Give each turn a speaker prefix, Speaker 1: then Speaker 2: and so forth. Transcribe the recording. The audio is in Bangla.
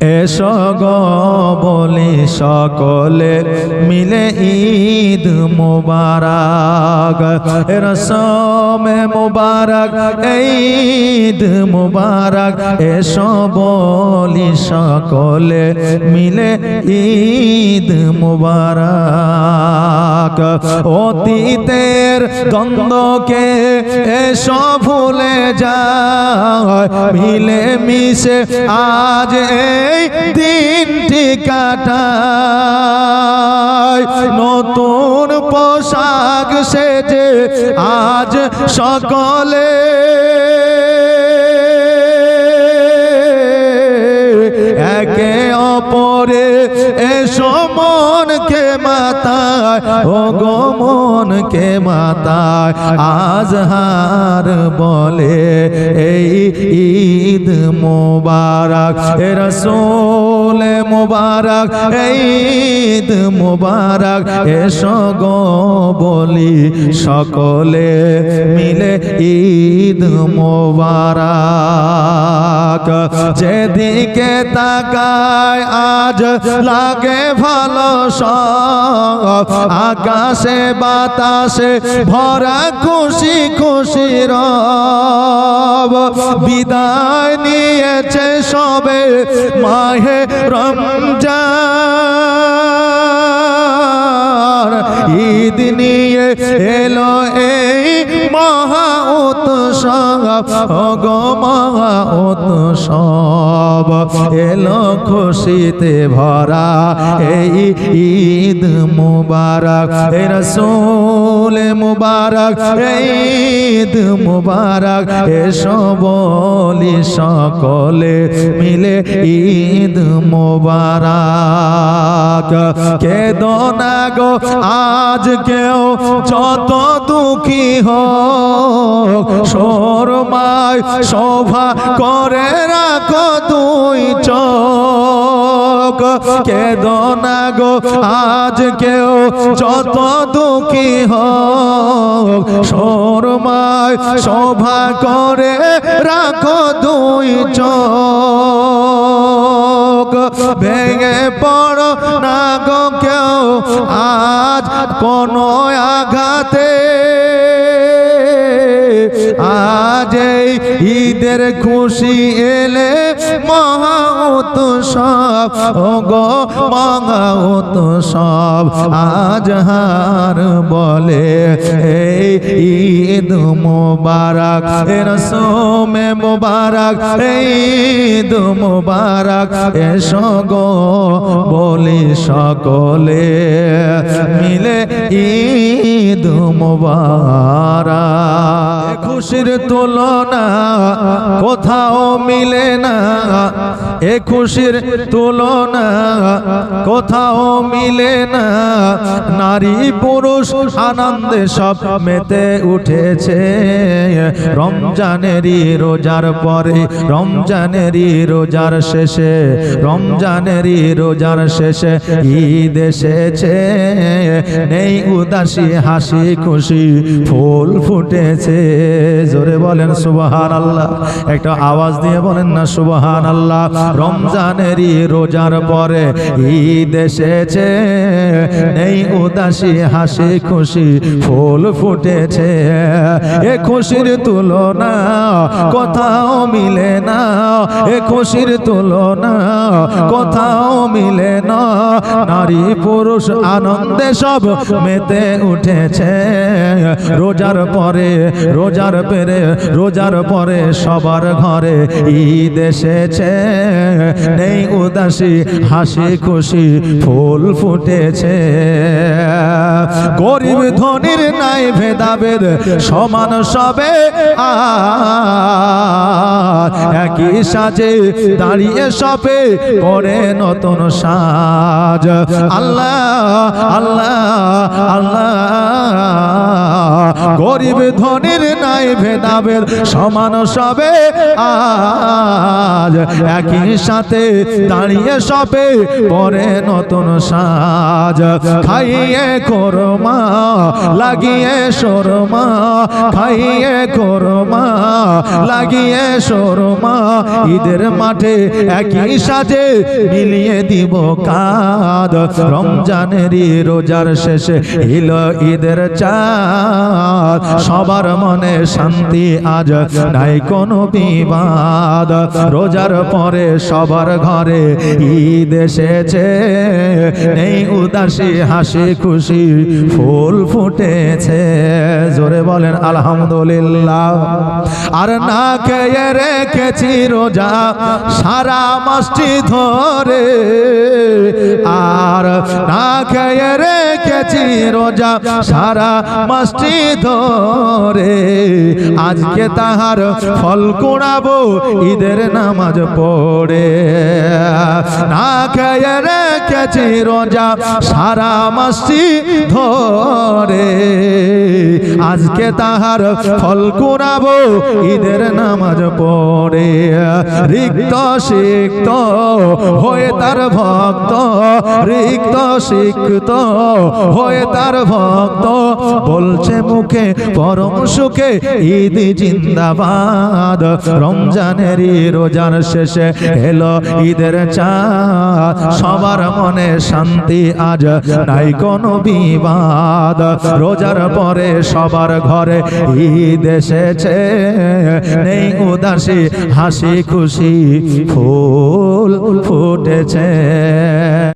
Speaker 1: এসো গো বলি সকলে মিলে ঈদ মুবারক, রসমে মুবারক ঈদ মুবারক। এসো বলি সকলে মিলে ঈদ মুবারক। অতীতের দ্বন্দ্বকে এসো ভুলে যায়, মিলে মিশে আজ এই দিনটি কাটাই। নতুন পোশাক সেজে আজ সকলে একে অপরে এসো মনকে মাতায়, ও গো মনকে মাতায়। আজহার বলে এই ঈদ মুবারক, রসূল মুবারক ঈদ মুবারক। এসো গো বলি সকলে মিলে ঈদ মুবারক। যেদিকে তাকায় আজ লাগে ভালো সব, আকাশে বাতাসে ভরা খুশি খুশি রব। বিদায় নিয়েছে সবে মাহে রমজান, ঈদ নিয়ে এলো এই মহা উৎসব, গো মহা উৎসব। এলো খুশিতে ভরা এই ঈদ মুবারক, রসূল মুবারক ঈদ মুবারক। এসো বলি সকলে মিলে ঈদ মুবারক। কেঁদো না গো আজ কেউ যত দুঃখী হোক, শোরমায় শোভা করে রাখো দুই চোখ। কেঁদো না গো আজ কেউ যত দুঃখী হোক, শোরমায় শোভা করে রাখো দুই চোখ। ভেঙে পড়ো না গো কেউ আজ কোনো আঘাতে, আজ এই ঈদের খুশি এলে মহা উৎসব, ও গো মহা উৎসব। আজহার বলে এই ঈদ মুবারক, রসমে মুবারক ঈদ মুবারক। এসো গো বলি সকলে মিলে ঈদ মুবারক। খুশির তুলনা কোথাও মিলে না, এ খুশির তুলনা কোথাও মিলে না। নারী পুরুষ আনন্দে সব মেতে উঠেছে, রমজানেরই রোজার পরে, রমজানেরই রোজার শেষে, রমজানেরই রোজার শেষে ঈদ এসেছে। নেই উদাসী হাসি খুশি ফুল ফুটেছে। জোরে বলেন সুবহানাল্লাহ, একটা আওয়াজ দিয়ে বলেন না সুবহানাল্লাহ। রমজানেরই রোজার পরে ঈদ এসেছে, নেই উদাসী হাসি খুশি ফুল ফুটেছে। এ খুশির তুলনা কোথাও মিলে না, এ খুশির তুলনা কোথাও মিলে না। নারী পুরুষ আনন্দে সব মেতে উঠেছে, রোজার পরে রোজার পেরে রোজার পরে সবার ঘরে ঈদ এসেছে। নেই উদাসী হাসি খুশি ফুল ফুটেছে। গরিব ধনীর নাই ভেদাভেদ সমান সবে একই সাজে দাঁড়িয়ে সবে পরে নতুন সাজ। আল্লাহ আল্লাহ আল্লাহ। গরিব ধনীর নাই ভেদাভেদ সমান সবে আজ একই সাথে দাঁড়িয়ে সবে পরে নতুন সাজ খাইয়ে কোরমা লাগিয়ে শোরমা খাইয়ে কোরমা লাগিয়ে শোরমা ঈদের মাঠে একই সাথে মিলিয়ে দিব কাঁদ রমজানেরই রোজার শেষে এলো ঈদের চাঁদ সবার মনে শান্তি আজ নাই কোনো বিবাদ রোজার পরে সবার ঘরে ঈদ এসেছে নেই উদাসী হাসি খুশি ফুল ফুটেছে জোরে বলেন আলহামদুলিল্লাহ আর না খেয়ে রেখেছি রোজা সারা মাসটি ধরে আর না খেয়ে রেখেছি রোজা সারা মাসটি ধরে আজকে তাহার ফল কুড়াবো ঈদের নামাজ পড়ে না খেয়ে রেখেছি রোজা সারা মাসটি ধরে আজকে তাহার ফল কুড়াবো ঈদের নামাজ পড়ে রিক্ত সিক্ত হয়ে তার ভক্ত রিক্ত সিক্ত হয়ে তার ভক্ত বলছে মুখে পরম সুখে ঈদ জিন্দাবাদ রমজানেরই রোজার শেষে এলো ঈদের চাঁদ সবার মনে শান্তি আজ নাই কোনো বিবাদ রোজার পরে সবার ঘরে ঈদ এসেছে নেই উদাসী হাসি খুশি ফুল ফুটেছে।